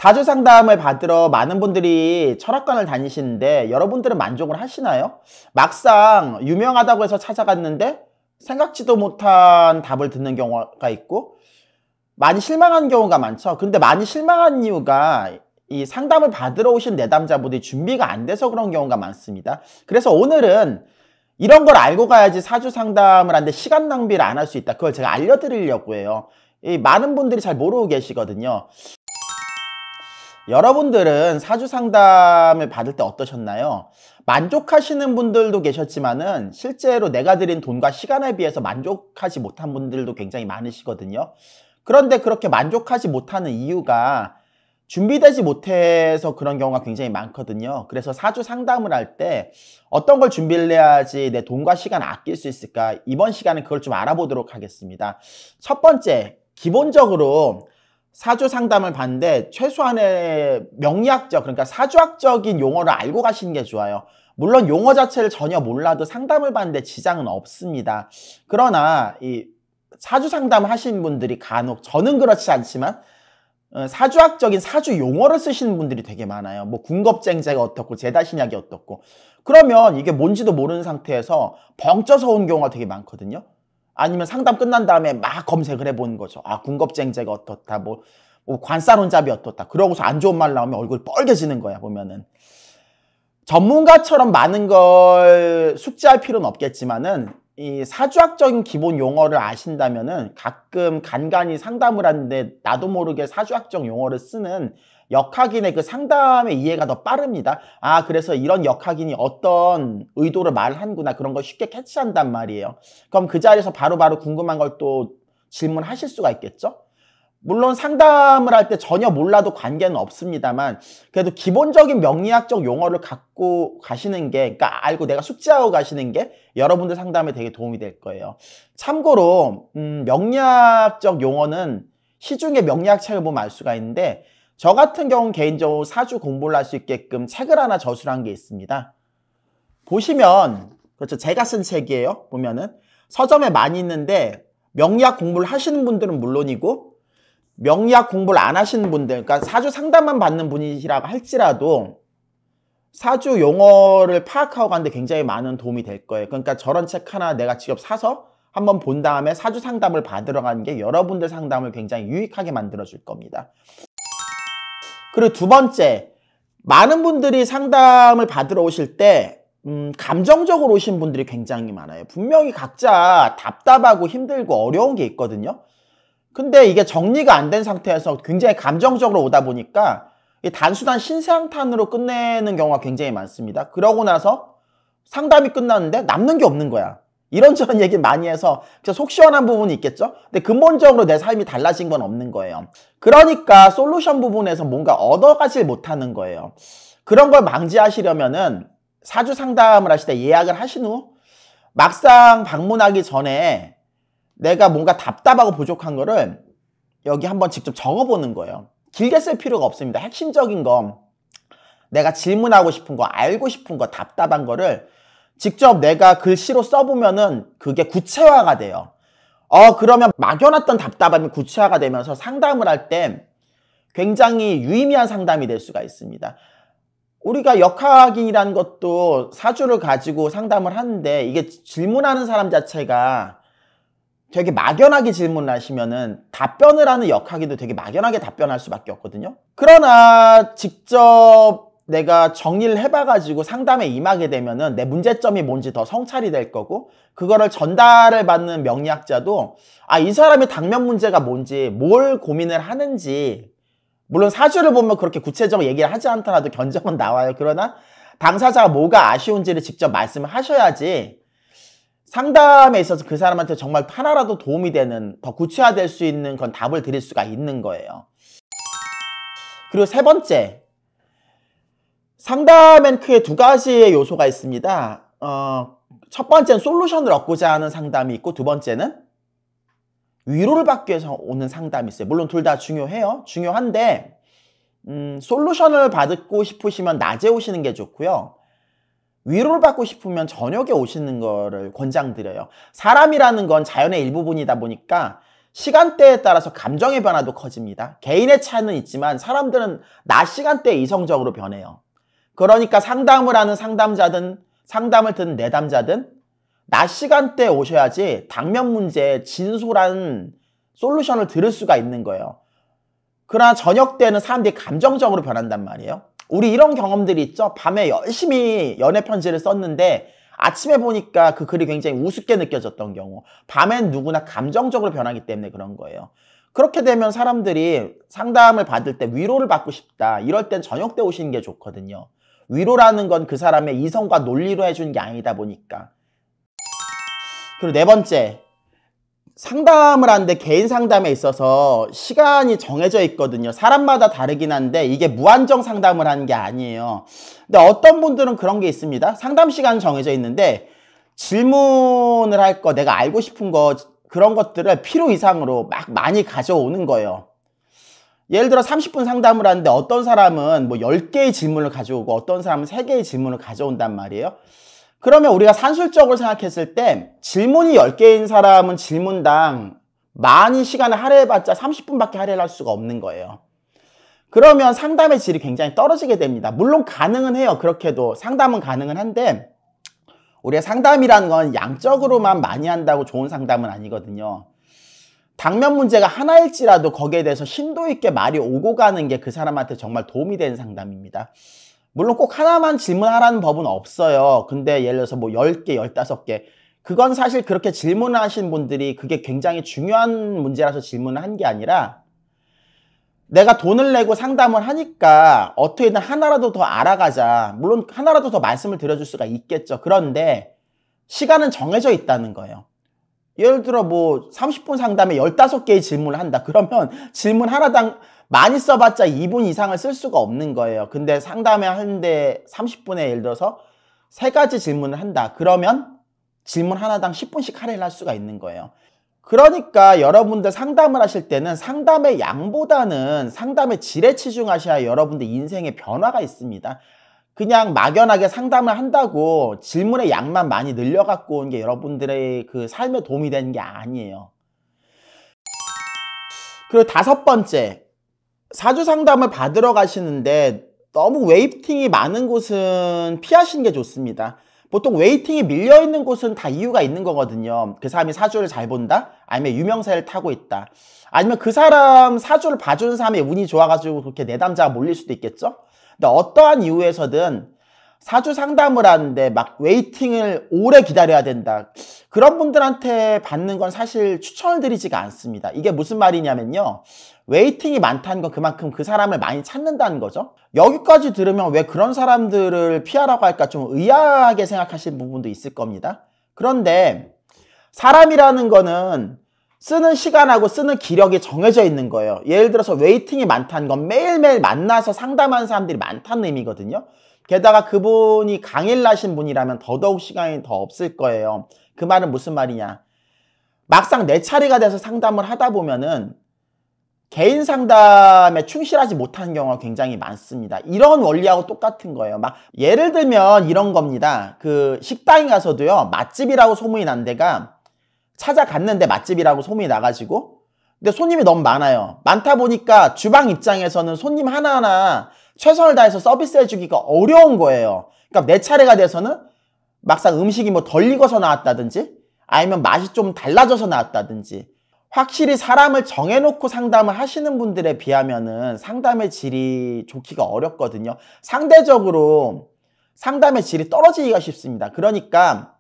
사주 상담을 받으러 많은 분들이 철학관을 다니시는데 여러분들은 만족을 하시나요? 막상 유명하다고 해서 찾아갔는데 생각지도 못한 답을 듣는 경우가 있고 많이 실망한 경우가 많죠. 근데 많이 실망한 이유가 이 상담을 받으러 오신 내담자분들이 준비가 안 돼서 그런 경우가 많습니다. 그래서 오늘은 이런 걸 알고 가야지 사주 상담을 하는데 시간 낭비를 안 할 수 있다. 그걸 제가 알려드리려고 해요. 많은 분들이 잘 모르고 계시거든요. 여러분들은 사주 상담을 받을 때 어떠셨나요? 만족하시는 분들도 계셨지만은 실제로 내가 드린 돈과 시간에 비해서 만족하지 못한 분들도 굉장히 많으시거든요. 그런데 그렇게 만족하지 못하는 이유가 준비되지 못해서 그런 경우가 굉장히 많거든요. 그래서 사주 상담을 할 때 어떤 걸 준비를 해야지 내 돈과 시간을 아낄 수 있을까? 이번 시간에 그걸 좀 알아보도록 하겠습니다. 첫 번째, 기본적으로 사주 상담을 받는데 최소한의 명리학적, 그러니까 사주학적인 용어를 알고 가시는 게 좋아요. 물론 용어 자체를 전혀 몰라도 상담을 받는데 지장은 없습니다. 그러나 이 사주 상담 하시는 분들이 간혹, 저는 그렇지 않지만 사주학적인 사주 용어를 쓰시는 분들이 되게 많아요. 뭐 궁겁쟁제가 어떻고 제다신약이 어떻고, 그러면 이게 뭔지도 모르는 상태에서 벙쪄서 온 경우가 되게 많거든요. 아니면 상담 끝난 다음에 막 검색을 해보는 거죠. 아, 궁겁쟁제가 어떻다, 뭐 관사론잡이 어떻다. 그러고서 안 좋은 말 나오면 얼굴 빨개지는 거야, 보면은. 전문가처럼 많은 걸 숙지할 필요는 없겠지만은 이 사주학적인 기본 용어를 아신다면은 가끔 간간히 상담을 하는데 나도 모르게 사주학적 용어를 쓰는 역학인의 그 상담의 이해가 더 빠릅니다. 아, 그래서 이런 역학인이 어떤 의도를 말하는구나, 그런 걸 쉽게 캐치한단 말이에요. 그럼 그 자리에서 바로바로 궁금한 걸 또 질문하실 수가 있겠죠? 물론 상담을 할 때 전혀 몰라도 관계는 없습니다만 그래도 기본적인 명리학적 용어를 갖고 가시는 게, 그러니까 알고 내가 숙지하고 가시는 게 여러분들 상담에 되게 도움이 될 거예요. 참고로 명리학적 용어는 시중에 명리학 책을 보면 알 수가 있는데, 저 같은 경우는 개인적으로 사주 공부를 할 수 있게끔 책을 하나 저술한 게 있습니다. 보시면, 그렇죠, 제가 쓴 책이에요. 보면은 서점에 많이 있는데 명리학 공부를 하시는 분들은 물론이고 명리학 공부를 안 하시는 분들, 그러니까 사주 상담만 받는 분이시라고 할지라도 사주 용어를 파악하고 가는데 굉장히 많은 도움이 될 거예요. 그러니까 저런 책 하나 내가 직접 사서 한번 본 다음에 사주 상담을 받으러 가는 게 여러분들 상담을 굉장히 유익하게 만들어 줄 겁니다. 그리고 두 번째, 많은 분들이 상담을 받으러 오실 때 감정적으로 오신 분들이 굉장히 많아요. 분명히 각자 답답하고 힘들고 어려운 게 있거든요. 근데 이게 정리가 안 된 상태에서 굉장히 감정적으로 오다 보니까 단순한 신세한탄으로 끝내는 경우가 굉장히 많습니다. 그러고 나서 상담이 끝났는데 남는 게 없는 거야. 이런저런 얘기 많이 해서 속 시원한 부분이 있겠죠? 근데 근본적으로 내 삶이 달라진 건 없는 거예요. 그러니까 솔루션 부분에서 뭔가 얻어가질 못하는 거예요. 그런 걸 방지하시려면은 사주 상담을 하실 때 예약을 하신 후 막상 방문하기 전에 내가 뭔가 답답하고 부족한 거를 여기 한번 직접 적어보는 거예요. 길게 쓸 필요가 없습니다. 핵심적인 거, 내가 질문하고 싶은 거, 알고 싶은 거, 답답한 거를 직접 내가 글씨로 써보면은 그게 구체화가 돼요. 그러면 막연했던 답답함이 구체화가 되면서 상담을 할 때 굉장히 유의미한 상담이 될 수가 있습니다. 우리가 역학인이라는 것도 사주를 가지고 상담을 하는데 이게 질문하는 사람 자체가 되게 막연하게 질문을 하시면은 답변을 하는 역학인도 되게 막연하게 답변할 수밖에 없거든요. 그러나 직접 내가 정리를 해봐가지고 상담에 임하게 되면은 내 문제점이 뭔지 더 성찰이 될 거고, 그거를 전달을 받는 명리학자도 이 사람의 당면 문제가 뭔지, 뭘 고민을 하는지, 물론 사주를 보면 그렇게 구체적으로 얘기를 하지 않더라도 견적은 나와요. 그러나 당사자가 뭐가 아쉬운지를 직접 말씀을 하셔야지 상담에 있어서 그 사람한테 정말 하나라도 도움이 되는, 더 구체화될 수 있는 그런 답을 드릴 수가 있는 거예요. 그리고 세 번째, 상담엔 크게 두 가지의 요소가 있습니다. 첫 번째는 솔루션을 얻고자 하는 상담이 있고, 두 번째는 위로를 받기 위해서 오는 상담이 있어요. 물론 둘 다 중요해요. 중요한데 솔루션을 받고 싶으시면 낮에 오시는 게 좋고요. 위로를 받고 싶으면 저녁에 오시는 거를 권장드려요. 사람이라는 건 자연의 일부분이다 보니까 시간대에 따라서 감정의 변화도 커집니다. 개인의 차이는 있지만 사람들은 낮 시간대에 이성적으로 변해요. 그러니까 상담을 하는 상담자든 상담을 듣는 내담자든 낮 시간대에 오셔야지 당면 문제에 진솔한 솔루션을 들을 수가 있는 거예요. 그러나 저녁 때는 사람들이 감정적으로 변한단 말이에요. 우리 이런 경험들이 있죠. 밤에 열심히 연애 편지를 썼는데 아침에 보니까 그 글이 굉장히 우습게 느껴졌던 경우. 밤엔 누구나 감정적으로 변하기 때문에 그런 거예요. 그렇게 되면 사람들이 상담을 받을 때 위로를 받고 싶다. 이럴 땐 저녁 때 오시는 게 좋거든요. 위로라는 건 그 사람의 이성과 논리로 해주는 게 아니다 보니까. 그리고 네 번째, 상담을 하는데 개인 상담에 있어서 시간이 정해져 있거든요. 사람마다 다르긴 한데 이게 무한정 상담을 하는 게 아니에요. 근데 어떤 분들은 그런 게 있습니다. 상담 시간 정해져 있는데 질문을 할 거, 내가 알고 싶은 거, 그런 것들을 필요 이상으로 막 많이 가져오는 거예요. 예를 들어 30분 상담을 하는데 어떤 사람은 뭐 10개의 질문을 가져오고 어떤 사람은 3개의 질문을 가져온단 말이에요. 그러면 우리가 산술적으로 생각했을 때 질문이 10개인 사람은 질문당 많이 시간을 할애해봤자 30분밖에 할애를 할 수가 없는 거예요. 그러면 상담의 질이 굉장히 떨어지게 됩니다. 물론 가능은 해요. 그렇게도 상담은 가능은 한데 우리가 상담이라는 건 양적으로만 많이 한다고 좋은 상담은 아니거든요. 당면 문제가 하나일지라도 거기에 대해서 심도 있게 말이 오고 가는 게 그 사람한테 정말 도움이 되는 상담입니다. 물론 꼭 하나만 질문하라는 법은 없어요. 근데 예를 들어서 뭐 10개, 15개. 그건 사실 그렇게 질문을 하신 분들이 그게 굉장히 중요한 문제라서 질문을 한 게 아니라 내가 돈을 내고 상담을 하니까 어떻게든 하나라도 더 알아가자. 물론 하나라도 더 말씀을 드려줄 수가 있겠죠. 그런데 시간은 정해져 있다는 거예요. 예를 들어 뭐 30분 상담에 15개의 질문을 한다. 그러면 질문 하나당 많이 써봤자 2분 이상을 쓸 수가 없는 거예요. 근데 상담에 하는데 30분에 예를 들어서 3가지 질문을 한다. 그러면 질문 하나당 10분씩 할애를 할 수가 있는 거예요. 그러니까 여러분들 상담을 하실 때는 상담의 양보다는 상담의 질에 치중하셔야 여러분들 인생에 변화가 있습니다. 그냥 막연하게 상담을 한다고 질문의 양만 많이 늘려갖고 온 게 여러분들의 그 삶에 도움이 되는 게 아니에요. 그리고 5번째, 사주 상담을 받으러 가시는데 너무 웨이팅이 많은 곳은 피하시는 게 좋습니다. 보통 웨이팅이 밀려있는 곳은 다 이유가 있는 거거든요. 그 사람이 사주를 잘 본다? 아니면 유명세를 타고 있다. 아니면 그 사람 사주를 봐주는 사람의 운이 좋아가지고 그렇게 내담자가 몰릴 수도 있겠죠? 근데 어떠한 이유에서든 사주 상담을 하는데 막 웨이팅을 오래 기다려야 된다. 그런 분들한테 받는 건 사실 추천을 드리지가 않습니다. 이게 무슨 말이냐면요. 웨이팅이 많다는 건 그만큼 그 사람을 많이 찾는다는 거죠. 여기까지 들으면 왜 그런 사람들을 피하라고 할까 좀 의아하게 생각하시는 부분도 있을 겁니다. 그런데 사람이라는 거는 쓰는 시간하고 쓰는 기력이 정해져 있는 거예요. 예를 들어서 웨이팅이 많다는 건 매일매일 만나서 상담하는 사람들이 많다는 의미거든요. 게다가 그분이 강일 나신 분이라면 더더욱 시간이 더 없을 거예요. 그 말은 무슨 말이냐. 막상 내 차례가 돼서 상담을 하다 보면은 개인 상담에 충실하지 못하는 경우가 굉장히 많습니다. 이런 원리하고 똑같은 거예요. 막 예를 들면 이런 겁니다. 그 식당에 가서도요. 맛집이라고 소문이 난 데가 찾아갔는데 맛집이라고 소문이 나가지고 근데 손님이 너무 많아요. 많다 보니까 주방 입장에서는 손님 하나하나 최선을 다해서 서비스해 주기가 어려운 거예요. 그러니까 내 차례가 돼서는 막상 음식이 뭐 덜 익어서 나왔다든지 아니면 맛이 좀 달라져서 나왔다든지 확실히 사람을 정해놓고 상담을 하시는 분들에 비하면은 상담의 질이 좋기가 어렵거든요. 상대적으로 상담의 질이 떨어지기가 쉽습니다. 그러니까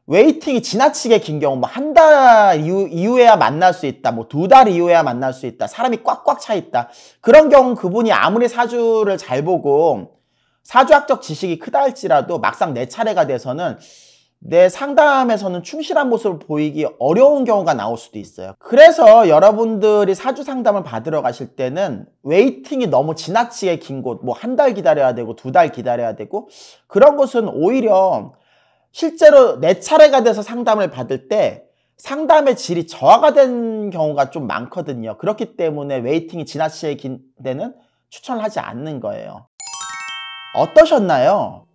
웨이팅이 지나치게 긴 경우 뭐 한 달 이후에야 만날 수 있다. 뭐 2달 이후에야 만날 수 있다. 사람이 꽉꽉 차 있다. 그런 경우는 그분이 아무리 사주를 잘 보고 사주학적 지식이 크다 할지라도 막상 내 차례가 돼서는 내 상담에서는 충실한 모습을 보이기 어려운 경우가 나올 수도 있어요. 그래서 여러분들이 사주 상담을 받으러 가실 때는 웨이팅이 너무 지나치게 긴 곳, 뭐 한 달 기다려야 되고 2달 기다려야 되고 그런 곳은 오히려 실제로 내 차례가 돼서 상담을 받을 때 상담의 질이 저하가 된 경우가 좀 많거든요. 그렇기 때문에 웨이팅이 지나치게 긴 데는 추천을 하지 않는 거예요. 어떠셨나요?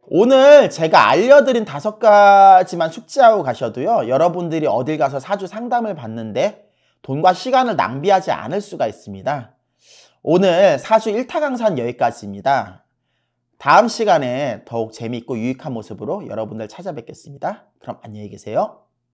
오늘 제가 알려드린 5가지만 숙지하고 가셔도요, 여러분들이 어딜 가서 사주 상담을 받는데 돈과 시간을 낭비하지 않을 수가 있습니다. 오늘 사주 1타 강사는 여기까지입니다. 다음 시간에 더욱 재미있고 유익한 모습으로 여러분들 찾아뵙겠습니다. 그럼 안녕히 계세요.